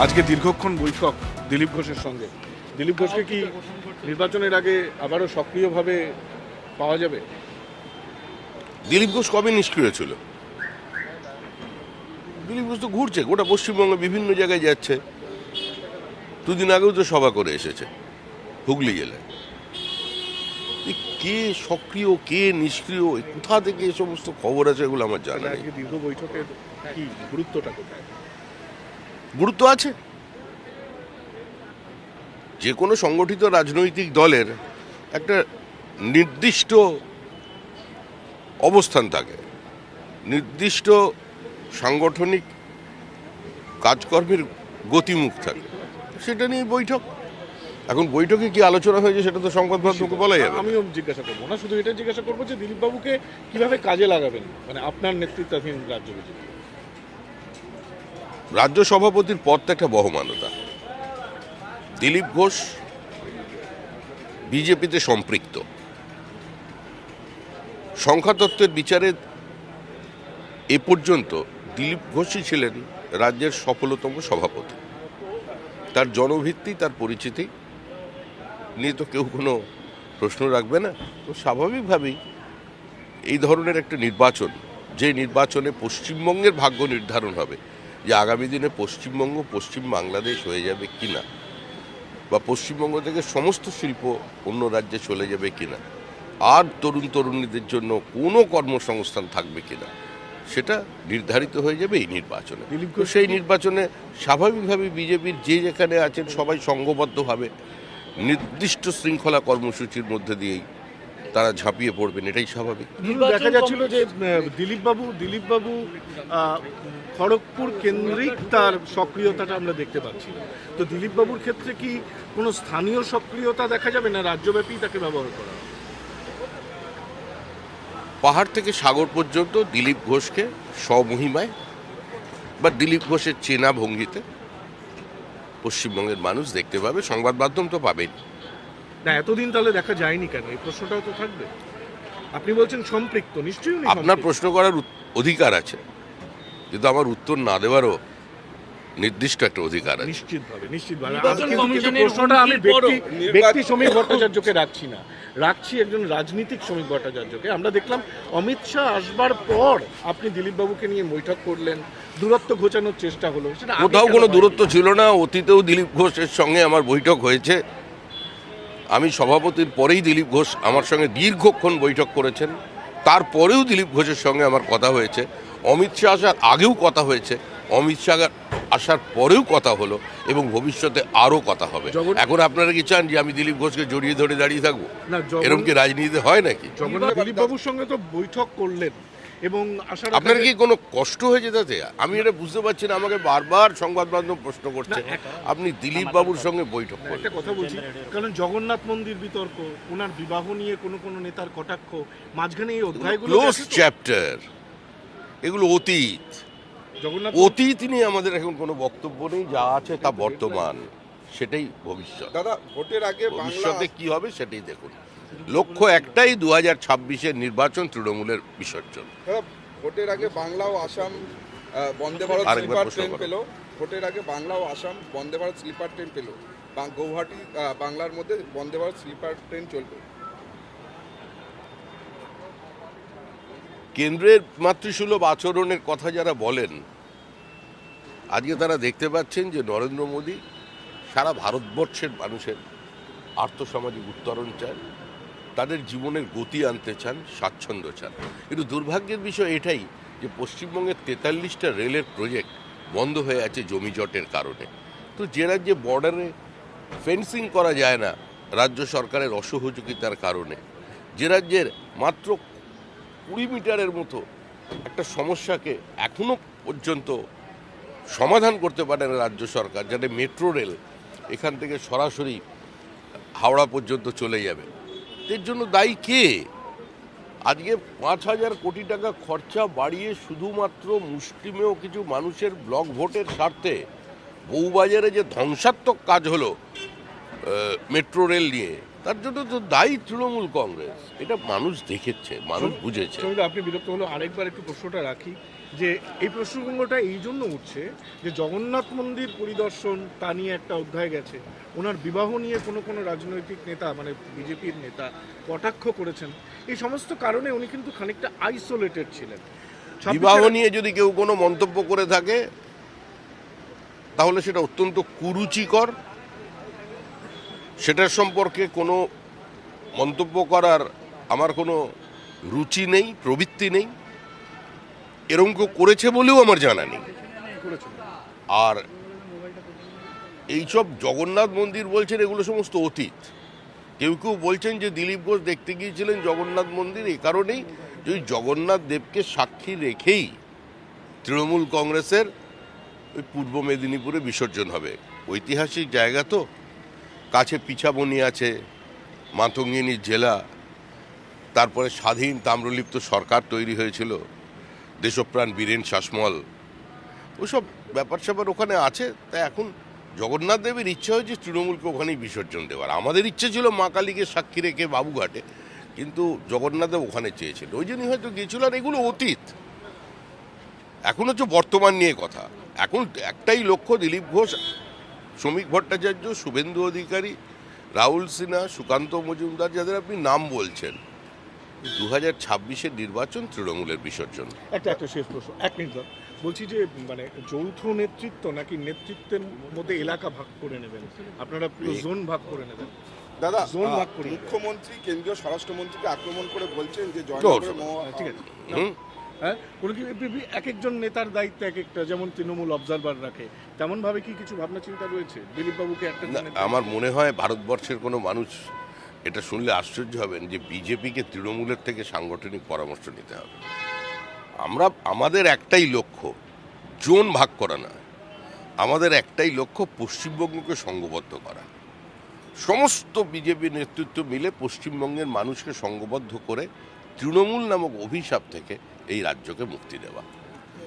আজকে দীর্ঘক্ষণ বৈঠক দিলীপ ঘোষের সঙ্গে। দিলীপ ঘোষকে কি নির্বাচনের আগে আবারও সক্রিয়ভাবে পাওয়া যাবে? দিলীপ ঘোষ কবে নিষ্ক্রিয় ছিল? দিলীপ ঘোষ তো ঘুরছে, গোটা পশ্চিমবঙ্গে বিভিন্ন জায়গায় যাচ্ছে। দুদিন আগেও তো সভা করে এসেছে হুগলি জেলায়। কে সক্রিয় কে নিষ্ক্রিয়, কোথা থেকে এই সমস্ত খবর আছে এগুলো আমার জানা নেই। আজকে দীর্ঘ বৈঠকের কি গুরুত্বটা কোথায়? গুরুত্ব আছে। যে কোনো সংগঠিত রাজনৈতিক দলের একটা নির্দিষ্ট অবস্থান থাকে, নির্দিষ্ট সাংগঠনিক কাজকর্মের গতিমুখ থাকে, সেটা নিয়ে বৈঠক। এখন বৈঠকে কি আলোচনা হয়েছে সেটা তো সংবাদ মাধ্যমকে বলা যাবে। আমিও জিজ্ঞাসা করবো না, শুধু এটা জিজ্ঞাসা করবো যে দিলীপ বাবুকে কিভাবে কাজে লাগাবেন, মানে আপনার নেতৃত্বাধীন রাজ্য বিজেপি। রাজ্য সভাপতির পদটা একটা বহমানতা। দিলীপ ঘোষ বিজেপিতে সম্পৃক্ত। সংখ্যাতত্ত্বের বিচারে এ পর্যন্ত দিলীপ ঘোষই ছিলেন রাজ্যের সফলতম সভাপতি। তার জনভিত্তি, তার পরিচিতি নিয়ে তো কেউ কোনো প্রশ্ন রাখবে না। তো স্বাভাবিকভাবেই এই ধরনের একটা নির্বাচন, যে নির্বাচনে পশ্চিমবঙ্গের ভাগ্য নির্ধারণ হবে, যে আগামী দিনে পশ্চিমবঙ্গ পশ্চিম বাংলাদেশ হয়ে যাবে কিনা, বা পশ্চিমবঙ্গ থেকে সমস্ত শিল্প অন্য রাজ্যে চলে যাবে কিনা, আর তরুণ তরুণীদের জন্য কোনো কর্মসংস্থান থাকবে কিনা, সেটা নির্ধারিত হয়ে যাবে এই নির্বাচনে। তো সেই নির্বাচনে স্বাভাবিকভাবে বিজেপির যে যেখানে আছেন সবাই সংঘবদ্ধভাবে নির্দিষ্ট শৃঙ্খলা কর্মসূচির মধ্যে দিয়েই তারা ঝাঁপিয়ে পড়বেন, এটাই স্বাভাবিক। দেখা যাচ্ছিল যে দিলীপ বাবু খড়গপুর কেন্দ্রিক তার সক্রিয়তাটা আমরা দেখতে পাচ্ছি। তো দিলীপ বাবুর ক্ষেত্রে কি কোনো স্থানীয় সক্রিয়তা দেখা যাবে, না রাজ্যব্যাপী তাকে ব্যবহার করা? পাহাড় থেকে সাগর পর্যন্ত দিলীপ ঘোষকে স্বমহিমায় বা দিলীপ ঘোষের চেনা ভঙ্গিতে পশ্চিমবঙ্গের মানুষ দেখতে পাবে, সংবাদ মাধ্যম তো পাবেন। না, এতদিন তাহলে দেখা যায়নি কেন? এই প্রশ্নটাও তো থাকবে। আপনি বলছেন সম্পৃক্ত, নিশ্চয়ই উনি আপনার সম্পৃক্ত। প্রশ্ন করার অধিকার আছে, কিন্তু আমার উত্তর না দেওয়ারও নির্দিষ্ট একটা অধিকার আছে। নিশ্চিতভাবে। নির্বাচন কিন্তু কমিশনের প্রশ্নটা আমি হুমকির পরও ব্যক্তি শ্রমিক ভট্টাচার্যকে রাখছি না, রাখছি একজন রাজনীতিক শ্রমিক ভট্টাচার্যকে। আমরা দেখলাম অমিত শাহ আসবার পর আপনি দিলীপ বাবুকে নিয়ে বৈঠক করলেন, দূরত্ব ঘোচানোর চেষ্টা হলো। সেটা আগে কোথাও কেন কোনো হয়নি? দূরত্ব ছিল না। অতীতেও দিলীপ ঘোষের সঙ্গে আমার বৈঠক হয়েছে। আমি সভাপতির পরেই দিলীপ ঘোষ আমার সঙ্গে দীর্ঘক্ষণ বৈঠক করেছেন। তারপরেও দিলীপ ঘোষের সঙ্গে আমার কথা হয়েছে। অমিত শাহ আসার আগেও কথা হয়েছে, অমিত শাহ আসার পরেও কথা হলো, এবং ভবিষ্যতে আরও কথা হবে। এখন আপনারা কি চান যে আমি দিলীপ ঘোষকে জড়িয়ে ধরে দাঁড়িয়ে থাকবো? না, এরকম কি রাজনীতিতে হয় নাকি? দিলীপ বাবুর সঙ্গে তো বৈঠক করলেন এবং আসার আপনার কি কোনো কষ্ট হয়েছে তাতে? আমি এটা বুঝতে পারছি না। আমাকে বারবার সংবাদ মাধ্যম প্রশ্ন করছে, আপনি দিলীপ বাবুর সঙ্গে বৈঠক একটা করলেন। কথা বলছি, কারণ জগন্নাথ মন্দির বিতর্ক, ওনার বিবাহ নিয়ে কোনো নেতার কটাক্ষ, মাঝখানে এই অধ্যায়গুলো ক্লোজ গেছে তো। চ্যাপ্টার, এগুলো অতীত। জগন্নাথ অতীত নিয়ে আমাদের এখন কোনো বক্তব্য নেই। যা আছে তা বর্তমান, সেটাই ভবিষ্যৎ। দাদা, ভোটের আগে ভবিষ্যতে কি হবে সেটাই দেখুন। লক্ষ্য একটাই, 2026-এর নির্বাচন তৃণমূলের বিসর্জন। দাদা, ভোটের আগে বাংলা ও আসাম বন্দে ভারত আরেকবার স্লিপার প্রশ্ন ট্রেন করো। পেল। ভোটের আগে বাংলা ও আসাম বন্দে ভারত স্লিপার ট্রেন পেল। গৌহাটি বাংলার মধ্যে বন্দে ভারত স্লিপার ট্রেন চলবে। কেন্দ্রের মাতৃসুলভ আচরণের কথা যারা বলেন, আজকে তারা দেখতে পাচ্ছেন যে নরেন্দ্র মোদী সারা ভারতবর্ষের মানুষের আর্থসামাজিক উত্তরণ চান, তাদের জীবনের গতি আনতে চান, স্বাচ্ছন্দ্য চান। কিন্তু দুর্ভাগ্যের বিষয় এটাই যে পশ্চিমবঙ্গের 43টা রেলের প্রজেক্ট বন্ধ হয়ে আছে জমি জটের কারণে। তো যে রাজ্যে বর্ডারে ফেন্সিং করা যায় না রাজ্য সরকারের অসহযোগিতার কারণে, যে রাজ্যের মাত্র 20 মিটারের মতো একটা সমস্যাকে এখনো পর্যন্ত সমাধান করতে পারে না রাজ্য সরকার, যাতে মেট্রো রেল এখান থেকে সরাসরি হাওড়া পর্যন্ত চলে যাবে, এর জন্য দায়ী কে? আজকে 5,000 কোটি টাকা খরচা বাড়িয়ে শুধুমাত্র মুষ্টিমেয় কিছু মানুষের ব্লক ভোটের স্বার্থে বউবাজারে যে ধ্বংসাত্মক কাজ হলো মেট্রো রেল নিয়ে, তার জন্য তো দায়ী তৃণমূল কংগ্রেস। এটা মানুষ দেখেছে, মানুষ বুঝেছে। আপনি বিরক্ত হলো, আরেকবার একটু প্রশ্নটা রাখি। যে এই প্রসঙ্গটা এই জন্য উঠছে যে জগন্নাথ মন্দির পরিদর্শন তা নিয়ে একটা অধ্যায় গেছে, ওনার বিবাহ নিয়ে কোনো কোনো রাজনৈতিক নেতা মানে বিজেপির নেতা কটাক্ষ করেছেন, এই সমস্ত কারণে উনি কিন্তু খানিকটা আইসোলেটেড ছিলেন। বিবাহ নিয়ে যদি কেউ কোনো মন্তব্য করে থাকে তাহলে সেটা অত্যন্ত কুরুচিকর, সেটার সম্পর্কে কোনো মন্তব্য করার আমার কোনো রুচি নেই, প্রবৃত্তি নেই। এরকম কেউ করেছে বলেও আমার জানা নেই। করেছেন। আর এইসব জগন্নাথ মন্দির বলছেন এগুলো সমস্ত অতীত। কেউ কেউ বলছেন যে দিলীপ ঘোষ দেখতে গিয়েছিলেন জগন্নাথ মন্দির এই কারণেই যে ওই জগন্নাথ দেবকে সাক্ষী রেখেই তৃণমূল কংগ্রেসের ওই পূর্ব মেদিনীপুরে বিসর্জন হবে। ঐতিহাসিক জায়গা তো, কাছে পিছাবনি আছে, মাতঙ্গিনী জেলা, তারপরে স্বাধীন তাম্রলিপ্ত সরকার তৈরি হয়েছিল, দেশপ্রাণ বীরেন শাসমল, ওসব ব্যাপার স্যাপার ওখানে আছে। তাই এখন জগন্নাথ দেবের ইচ্ছা হয়েছে তৃণমূলকে ওখানেই বিসর্জন দেওয়ার। আমাদের ইচ্ছে ছিল মা কালীকে সাক্ষী রেখে বাবুঘাটে, কিন্তু জগন্নাথ দেব ওখানে চেয়েছিল, ওই জন্যই হয়তো গিয়েছিল। আর এগুলো অতীত, এখন হচ্ছে বর্তমান নিয়ে কথা। এখন একটাই লক্ষ্য, দিলীপ ঘোষ, শ্রমিক ভট্টাচার্য, শুভেন্দু অধিকারী, রাহুল সিনহা, সুকান্ত মজুমদার, যাদের আপনি নাম বলছেন, 2026-এর নির্বাচন তৃণমূলের বিসর্জন। একটা শেষ প্রশ্ন, এক মিনিট দাও। বলছি যে মানে যৌথ নেতৃত্ব নাকি নেতৃত্বের মধ্যে এলাকা ভাগ করে নেবেন আপনারা, পুরো জোন ভাগ করে নেবেন? দাদা, জোন ভাগ করি। মুখ্যমন্ত্রী কেন্দ্রীয় স্বরাষ্ট্রমন্ত্রীকে আক্রমণ করে বলছেন যে জয়নগরে ঠিক আছে, হুম। হ্যাঁ, কোনো কি এক একজন নেতার দায়িত্ব এক একটা, যেমন তৃণমূল অবজারভার রাখে, তেমন ভাবে কি কিছু ভাবনা চিন্তা রয়েছে দিলীপ বাবুকে একটা? না, আমার মনে হয় ভারতবর্ষের কোনো মানুষ এটা শুনলে আশ্চর্য হবেন যে বিজেপিকে তৃণমূলের থেকে সাংগঠনিক পরামর্শ নিতে হবে। আমাদের একটাই লক্ষ্য, জোন ভাগ করা না, আমাদের একটাই লক্ষ্য পশ্চিমবঙ্গকে সংঘবদ্ধ করা। সমস্ত বিজেপি নেতৃত্ব মিলে পশ্চিমবঙ্গের মানুষকে সংঘবদ্ধ করে তৃণমূল নামক অভিশাপ থেকে এই রাজ্যকে মুক্তি দেওয়া।